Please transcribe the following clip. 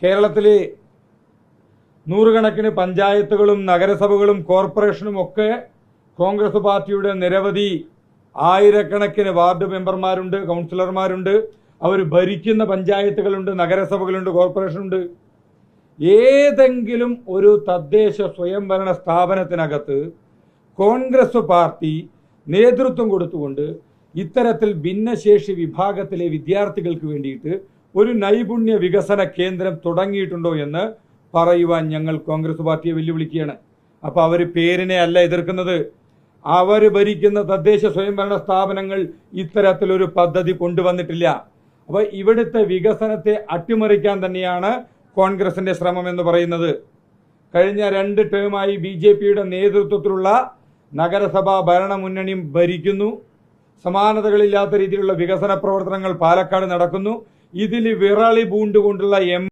കേരളത്തിലെ നൂറുകണക്കിന് പഞ്ചായത്തുകളും നഗരസഭകളും കോർപ്പറേഷനും ഒക്കെ കോൺഗ്രസ് പാർട്ടിയുടെ നിരവധി ആയിരക്കണക്കിന് വാർഡ് മെമ്പർമാരുണ്ട്, കൗൺസിലർമാരുണ്ട്. അവർ ഭരിക്കുന്ന പഞ്ചായത്തുകളുണ്ട്, നഗരസഭകളുണ്ട്, കോർപ്പറേഷനുണ്ട്. ഏതെങ്കിലും ഒരു തദ്ദേശ സ്വയംഭരണ സ്ഥാപനത്തിനകത്ത് കോൺഗ്രസ് പാർട്ടി നേതൃത്വം കൊടുത്തുകൊണ്ട് ഇത്തരത്തിൽ ഭിന്നശേഷി വിഭാഗത്തിലെ വിദ്യാർത്ഥികൾക്ക് വേണ്ടിയിട്ട് ഒരു നൈപുണ്യ വികസന കേന്ദ്രം തുടങ്ങിയിട്ടുണ്ടോ എന്ന് പറയുവാൻ ഞങ്ങൾ കോൺഗ്രസ് പാർട്ടിയെ വെല്ലുവിളിക്കുകയാണ്. അപ്പോൾ അവർ പേരിനെ അല്ല എതിർക്കുന്നത്, അവർ ഭരിക്കുന്ന തദ്ദേശ സ്വയംഭരണ സ്ഥാപനങ്ങൾ ഇത്തരത്തിലൊരു പദ്ധതി കൊണ്ടുവന്നിട്ടില്ല. അപ്പോൾ ഇവിടുത്തെ വികസനത്തെ അട്ടിമറിക്കാൻ തന്നെയാണ് കോൺഗ്രസിന്റെ ശ്രമം എന്ന് പറയുന്നത്. കഴിഞ്ഞ 2 ടേമായി BJPയുടെ നേതൃത്വത്തിലുള്ള നഗരസഭാ ഭരണമുന്നണി ഭരിക്കുന്നു. സമാനതകളില്ലാത്ത രീതിയിലുള്ള വികസന പ്രവർത്തനങ്ങൾ പാലക്കാട് നടക്കുന്നു. ഇതിൽ വിറളി പൂണ്ടുകൊണ്ടുള്ള